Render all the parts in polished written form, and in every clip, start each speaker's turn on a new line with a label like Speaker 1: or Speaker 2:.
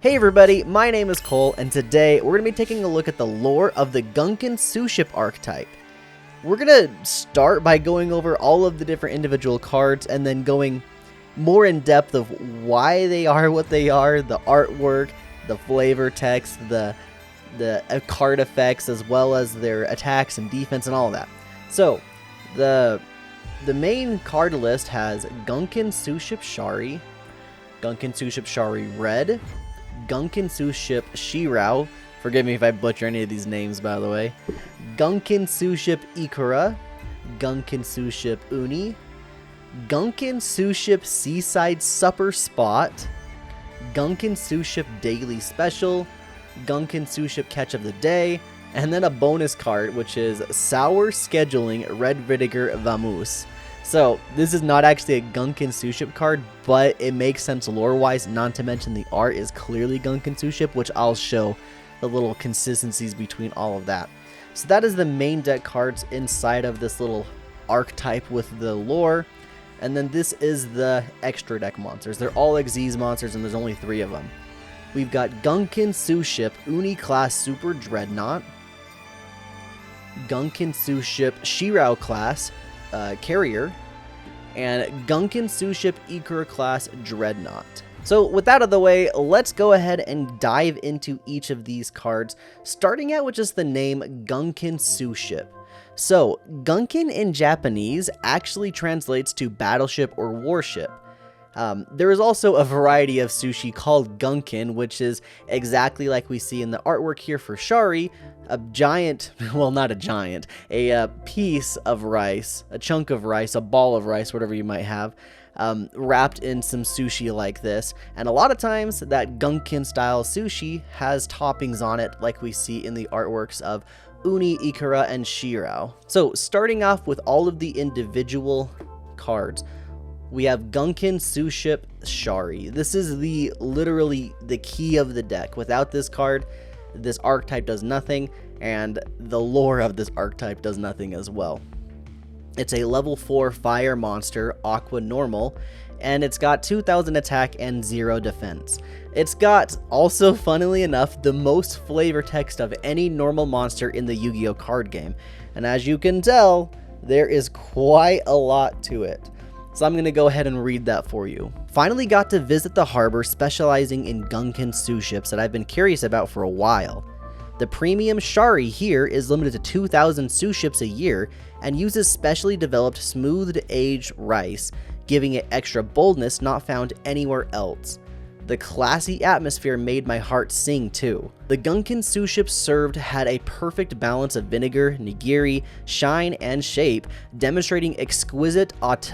Speaker 1: Hey everybody, my name is Cole, and today we're going to be taking a look at the lore of the Gunkan Suship archetype. We're going to start by going over all of the different individual cards and then going more in depth of why they are what they are, the artwork, the flavor text, the card effects, as well as their attacks and defense and all of that. So, the main card list has Gunkan Suship Shari, Gunkan Suship Shari Red, Gunkan Suship Yugioh, forgive me if I butcher any of these names by the way, Gunkan Suship Ikura, Gunkan Suship Uni, Gunkan Suship Seaside Supper Spot, Gunkan Suship Daily Special, Gunkan Suship Catch of the Day, and then a bonus card which is Sour Scheduling Red Vinegar Vamoose. So, this is not actually a Gunkan Suship card, but it makes sense lore-wise, not to mention the art is clearly Gunkan Suship, which I'll show the little consistencies between all of that. So that is the main deck cards inside of this little archetype with the lore, and then this is the extra deck monsters. They're all Xyz monsters, and there's only 3 of them. We've got Gunkan Suship Uni Class Super Dreadnought, Gunkan Suship Yugioh Class Carrier, and Gunkan Suship Ikura Class Dreadnought. So with that out of the way, let's go ahead and dive into each of these cards, starting out with just the name Gunkan Suship. So Gunkan in Japanese actually translates to battleship or warship. There is also a variety of sushi called Gunkan, which is exactly like we see in the artwork here for Shari, a giant, well not a giant, a piece of rice, a chunk of rice, a ball of rice, whatever you might have, wrapped in some sushi like this. And a lot of times that Gunkan style sushi has toppings on it like we see in the artworks of Uni, Ikura, and Yugioh. So starting off with all of the individual cards, we have Gunkan Suship Shari. This is literally the key of the deck. Without this card, this archetype does nothing, and the lore of this archetype does nothing as well. It's a level 4 fire monster, Aqua Normal, and it's got 2000 attack and 0 defense. It's got, also funnily enough, the most flavor text of any normal monster in the Yu-Gi-Oh card game. And as you can tell, there is quite a lot to it. So I'm going to go ahead and read that for you. Finally got to visit the harbor specializing in Gunkan Suships that I've been curious about for a while. The premium Shari here is limited to 2,000 Suships a year and uses specially developed smoothed aged rice, giving it extra boldness not found anywhere else. The classy atmosphere made my heart sing too. The Gunkan Suships served had a perfect balance of vinegar, nigiri, shine, and shape, demonstrating exquisite artisanship.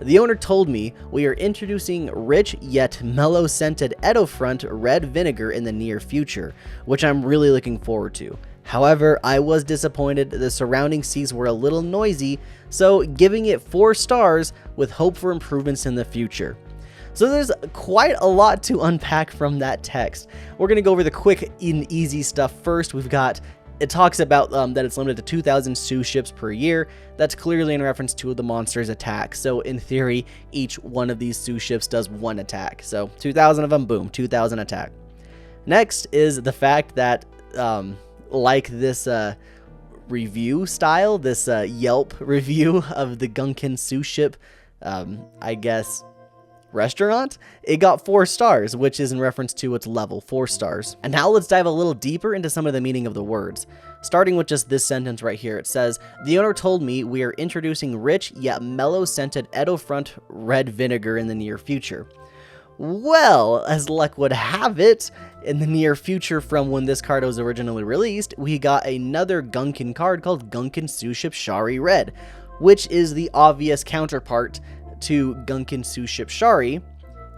Speaker 1: The owner told me we are introducing rich yet mellow-scented Edo Front red vinegar in the near future, which I'm really looking forward to. However, I was disappointed the surrounding seas were a little noisy, so giving it 4 stars with hope for improvements in the future. So there's quite a lot to unpack from that text. We're going to go over the quick and easy stuff first. It talks about that it's limited to 2,000 Suships per year. That's clearly in reference to the monster's attack. So in theory, each one of these Suships does 1 attack. So 2,000 of them, boom, 2,000 attack. Next is the fact that like this review style, this Yelp review of the Gunkan Suship, I guess, restaurant, it got 4 stars, which is in reference to its level, 4 stars. And now let's dive a little deeper into some of the meaning of the words. Starting with just this sentence right here, it says, the owner told me we are introducing rich yet mellow-scented Edo Front red vinegar in the near future. Well, as luck would have it, in the near future from when this card was originally released, we got another Gunkan card called Gunkan Suship Shari Red, which is the obvious counterpart to Gunkan Suship Shari,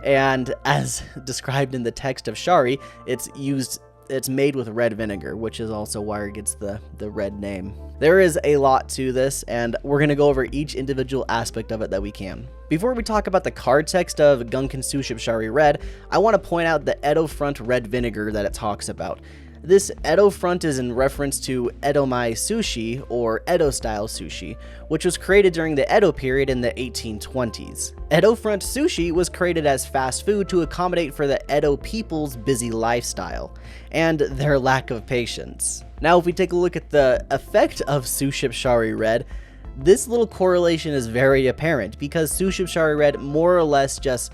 Speaker 1: and as described in the text of Shari, it's made with red vinegar, which is also why it gets the red name. There is a lot to this, and we're going to go over each individual aspect of it that we can. Before we talk about the card text of Gunkan Suship Shari Red, I want to point out the Edo Front red vinegar that it talks about. This Edo front is in reference to Edomai sushi, or Edo-style sushi, which was created during the Edo period in the 1820s. Edo front sushi was created as fast food to accommodate for the Edo people's busy lifestyle and their lack of patience. Now, if we take a look at the effect of Suship Shari Red, this little correlation is very apparent because Suship Shari Red more or less just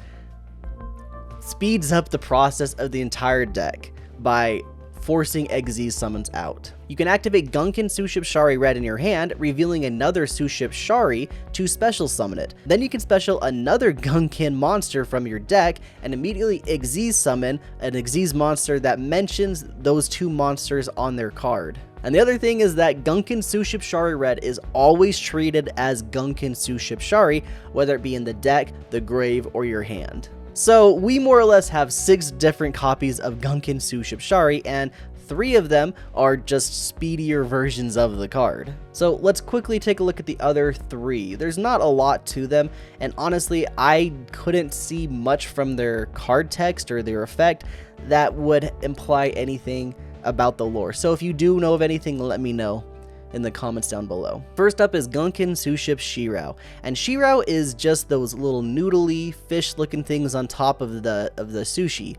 Speaker 1: speeds up the process of the entire deck by forcing Xyz summons out. You can activate Gunkan Suship Shari Red in your hand, revealing another Suship Shari to special summon it. Then you can special another Gunkan monster from your deck and immediately Xyz summon an Xyz monster that mentions those two monsters on their card. And the other thing is that Gunkan Suship Shari Red is always treated as Gunkan Suship Shari, whether it be in the deck, the grave, or your hand. So we more or less have 6 different copies of Gunkan Suship Shari, and 3 of them are just speedier versions of the card. So let's quickly take a look at the other 3. There's not a lot to them, and honestly, I couldn't see much from their card text or their effect that would imply anything about the lore. So if you do know of anything, let me know in the comments down below. First up is Gunkan Suship Shirao, and Shirao is just those little noodly fish looking things on top of the sushi,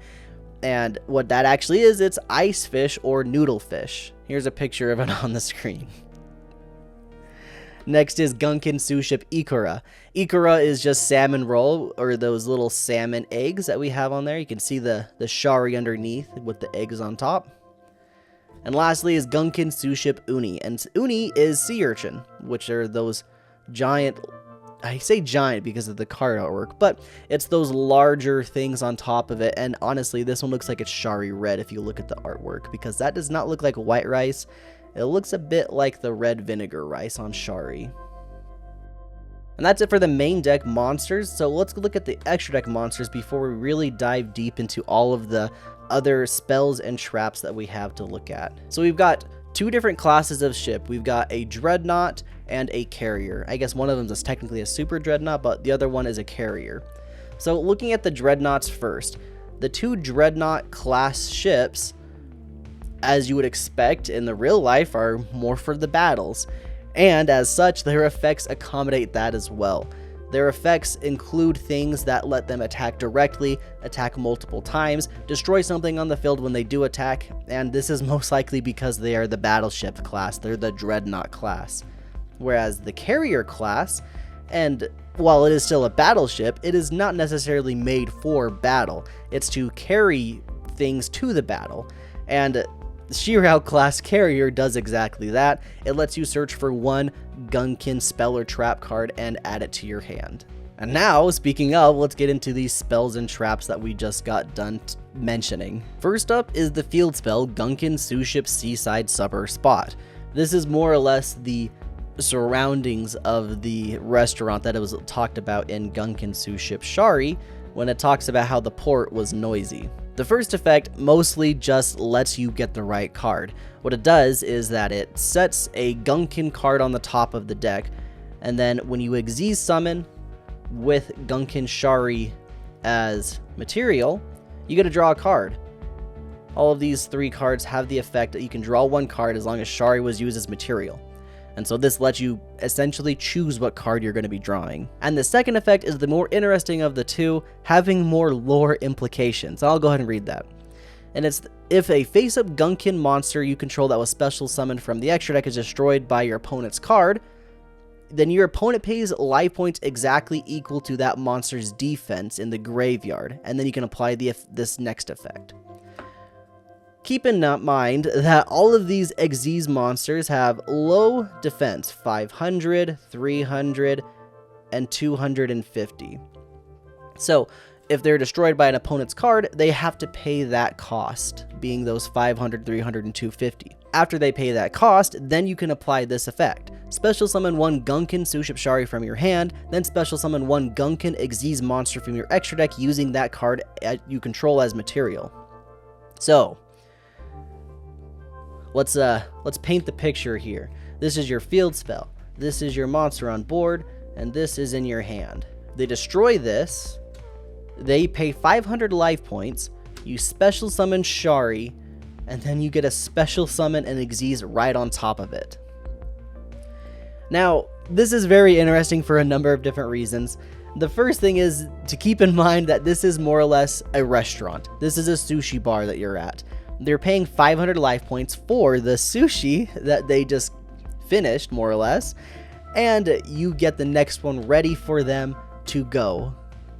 Speaker 1: and what that actually is, it's ice fish or noodle fish. Here's a picture of it on the screen. Next is Gunkan Suship Ikura. Ikura is just salmon roll, or those little salmon eggs that we have on there. You can see the shari underneath with the eggs on top. And lastly is Gunkan Suship Uni, and Uni is sea urchin, which are those giant, I say giant because of the card artwork, but it's those larger things on top of it. And honestly, this one looks like it's Shari Red if you look at the artwork, because that does not look like white rice. It looks a bit like the red vinegar rice on Shari. And that's it for the main deck monsters, so let's look at the extra deck monsters before we really dive deep into all of the other spells and traps that we have to look at. So we've got 2 different classes of ship. We've got a dreadnought and a carrier. I guess one of them is technically a super dreadnought, but the other one is a carrier. So looking at the dreadnoughts first, the 2 dreadnought class ships, as you would expect in the real life, are more for the battles, and as such their effects accommodate that as well. Their effects include things that let them attack directly, attack multiple times, destroy something on the field when they do attack, and this is most likely because they are the battleship class, they're the dreadnought class. Whereas the carrier class, and while it is still a battleship, it is not necessarily made for battle, it's to carry things to the battle, and the Shirao class carrier does exactly that. It lets you search for one Gunkan spell or trap card and add it to your hand. And now, speaking of, let's get into these spells and traps that we just got done mentioning. First up is the field spell Gunkan Suship Seaside Supper Spot. This is more or less the surroundings of the restaurant that it was talked about in Gunkan Suship Shari when it talks about how the port was noisy. The first effect mostly just lets you get the right card. What it does is that it sets a Gunkan card on the top of the deck, and then when you Xyz summon with Gunkan Shari as material, you get to draw a card. All of these 3 cards have the effect that you can draw 1 card as long as Shari was used as material. And so this lets you essentially choose what card you're going to be drawing. And the second effect is the more interesting of the 2, having more lore implications. I'll go ahead and read that. And it's, if a face-up Gunkan monster you control that was special summoned from the extra deck is destroyed by your opponent's card, then your opponent pays life points exactly equal to that monster's defense in the graveyard, and then you can apply this next effect. Keep in mind that all of these Xyz monsters have low defense, 500, 300, and 250. So if they're destroyed by an opponent's card, they have to pay that cost, being those 500, 300, and 250. After they pay that cost, then you can apply this effect. Special summon 1 Gunkan Suship Shari from your hand, then special summon 1 Gunkan Xyz monster from your extra deck using that card you control as material. So let's paint the picture here. This is your field spell, this is your monster on board, and this is in your hand. They destroy this, they pay 500 life points, you special summon Shari and then you get a special summon an Xyz right on top of it. Now, this is very interesting for a number of different reasons. The first thing is to keep in mind that this is more or less a restaurant. This is a sushi bar that you're at. They're paying 500 life points for the sushi that they just finished, more or less, and you get the next one ready for them to go.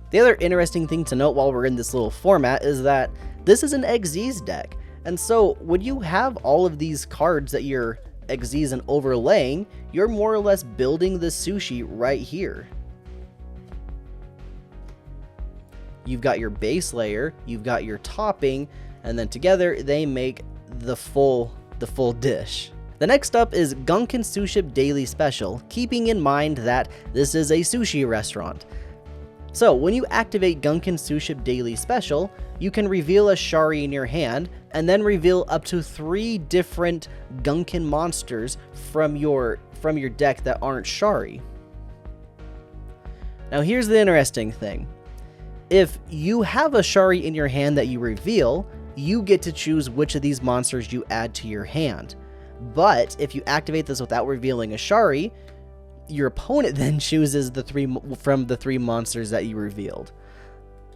Speaker 1: The other interesting thing to note while we're in this little format is that this is an Xyz deck, and so when you have all of these cards that you're Xyz and overlaying, you're more or less building the sushi right here. You've got your base layer, you've got your topping, and then together they make the full dish. The next up is Gunkan Suship Daily Special, keeping in mind that this is a sushi restaurant. So when you activate Gunkan Suship Daily Special, you can reveal a Shari in your hand, and then reveal up to 3 different Gunkan monsters from your deck that aren't Shari. Now here's the interesting thing. If you have a Shari in your hand that you reveal, you get to choose which of these monsters you add to your hand. But if you activate this without revealing a Shari, your opponent then chooses from the 3 monsters that you revealed.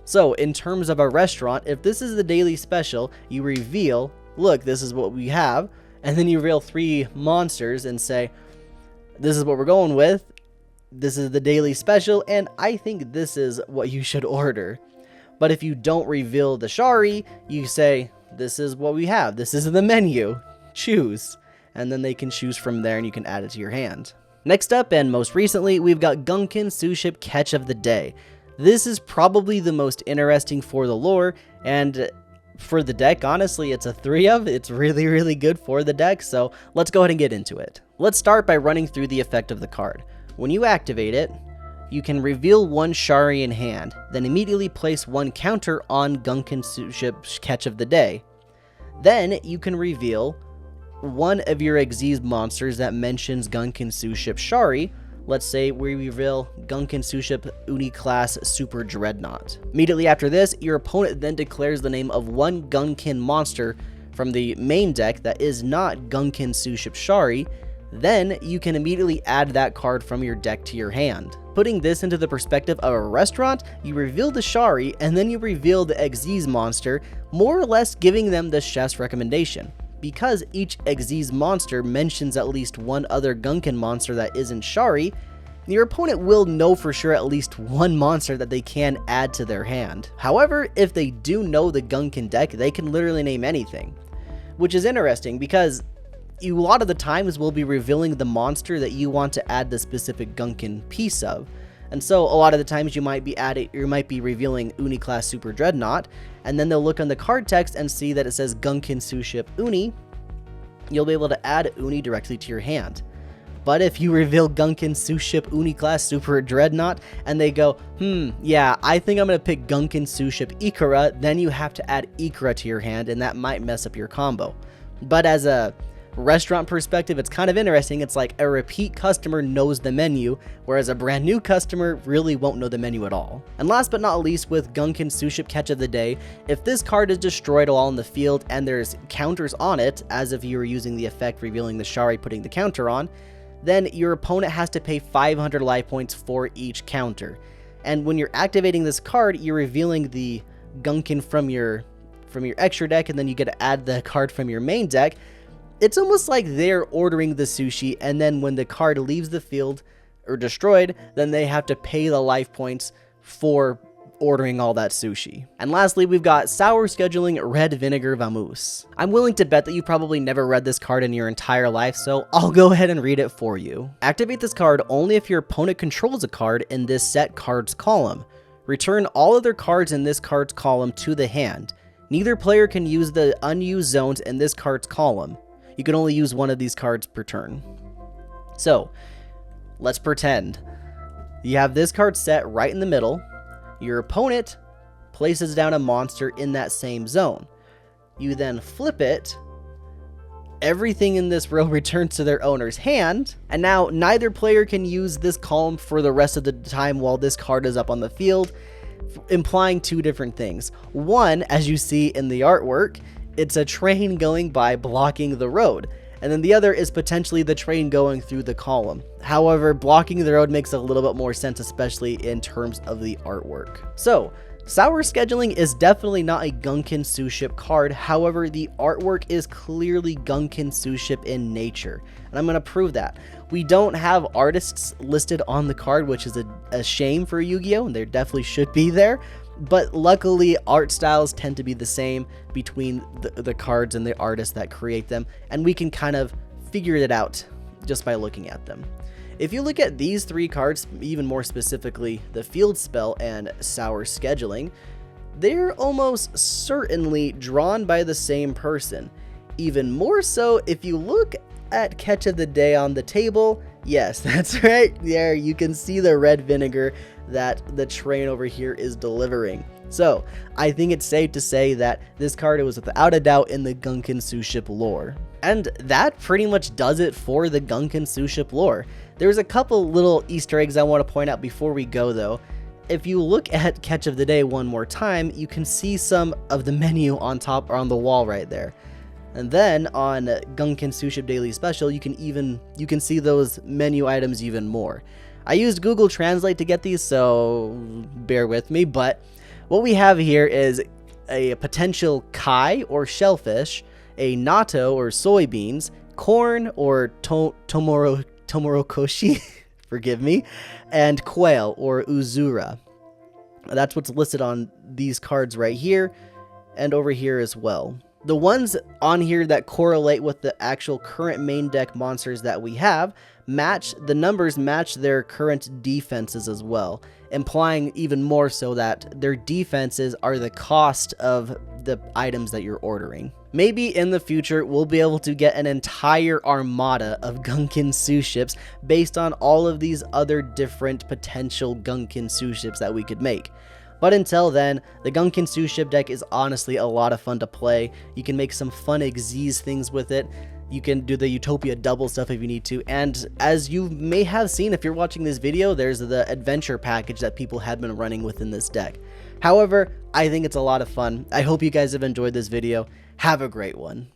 Speaker 1: So in terms of a restaurant, if this is the daily special, you reveal, look, this is what we have, and then you reveal 3 monsters and say, this is what we're going with, this is the daily special, and I think this is what you should order. But if you don't reveal the Shari, you say, this is what we have, this is the menu, choose. And then they can choose from there and you can add it to your hand. Next up, and most recently, we've got Gunkan Suship Catch of the Day. This is probably the most interesting for the lore, and for the deck, honestly, it's a 3 of. It's really, really good for the deck, so let's go ahead and get into it. Let's start by running through the effect of the card. When you activate it, you can reveal 1 Shari in hand, then immediately place 1 counter on Gunkan Suship Catch of the Day. Then you can reveal 1 of your Xyz monsters that mentions Gunkan Suship Shari. Let's say we reveal Gunkan Suship Uni Class Super Dreadnought. Immediately after this, your opponent then declares the name of 1 Gunkan monster from the main deck that is not Gunkan Suship Shari. Then you can immediately add that card from your deck to your hand. Putting this into the perspective of a restaurant, you reveal the Shari and then you reveal the Xyz monster, more or less giving them the chef's recommendation. Because each Xyz monster mentions at least 1 other Gunkan monster that isn't Shari, your opponent will know for sure at least 1 monster that they can add to their hand. However, if they do know the Gunkan deck, they can literally name anything. Which is interesting because a lot of the times will be revealing the monster that you want to add the specific Gunkan piece of. And so a lot of the times you might be revealing Uni Class Super Dreadnought, and then they'll look on the card text and see that it says Gunkan Suship Uni. You'll be able to add Uni directly to your hand. But if you reveal Gunkan Suship Uni Class Super Dreadnought and they go, yeah, I think I'm going to pick Gunkan Suship Ikura, then you have to add Ikura to your hand, and that might mess up your combo. But as a restaurant perspective, it's kind of interesting. It's like a repeat customer knows the menu, whereas a brand new customer really won't know the menu at all. And last but not least, with Gunkan Suship Catch of the Day, if this card is destroyed while in the field and there's counters on it, as if you were using the effect revealing the Shari putting the counter on, then your opponent has to pay 500 life points for each counter. And when you're activating this card, you're revealing the Gunkan from your extra deck, and then you get to add the card from your main deck. It's almost like they're ordering the sushi, and then when the card leaves the field or destroyed, then they have to pay the life points for ordering all that sushi. And lastly, we've got Sour Scheduling Red Vinegar Vamoose. I'm willing to bet that you probably never read this card in your entire life, so I'll go ahead and read it for you. Activate this card only if your opponent controls a card in this set cards column. Return all other cards in this card's column to the hand. Neither player can use the unused zones in this card's column. You can only use 1 of these cards per turn. So, let's pretend you have this card set right in the middle. Your opponent places down a monster in that same zone. You then flip it. Everything in this row returns to their owner's hand. And now neither player can use this column for the rest of the time while this card is up on the field, implying 2 different things. One, as you see in the artwork, it's a train going by blocking the road, and then the other is potentially the train going through the column. However, blocking the road makes a little bit more sense, especially in terms of the artwork. So, Sour Scheduling is definitely not a Gunkan Suship card, however, the artwork is clearly Gunkan Suship in nature, and I'm going to prove that. We don't have artists listed on the card, which is a shame for Yu-Gi-Oh!, and there definitely should be there, but luckily art styles tend to be the same between the cards and the artists that create them, and we can kind of figure it out just by looking at them. If you look at these three cards, even more specifically the Field Spell and Sour Scheduling, they're almost certainly drawn by the same person. Even more so if you look at Catch of the Day on the table. Yes, that's right, there you can see the red vinegar that the train over here is delivering. So, I think it's safe to say that this card was without a doubt in the Gunkan Suship lore. And that pretty much does it for the Gunkan Suship lore. There's a couple little Easter eggs I want to point out before we go though. If you look at Catch of the Day one more time, you can see some of the menu on top or on the wall right there. And then on Gunkan Suship Daily Special, you can see those menu items even more. I used Google Translate to get these, so bear with me, but what we have here is a potential kai or shellfish, a natto or soybeans, corn or tomorokoshi, forgive me, and quail or uzura. That's what's listed on these cards right here and over here as well. The ones on here that correlate with the actual current main deck monsters that we have the numbers match their current defenses as well, implying even more so that their defenses are the cost of the items that you're ordering. Maybe in the future we'll be able to get an entire armada of Gunkan Suships based on all of these other different potential Gunkan Suships that we could make. But until then, the Gunkan Suship deck is honestly a lot of fun to play. You can make some fun Xyz things with it. You can do the Utopia double stuff if you need to, and as you may have seen if you're watching this video, there's the adventure package that people have been running within this deck. However, I think it's a lot of fun. I hope you guys have enjoyed this video. Have a great one.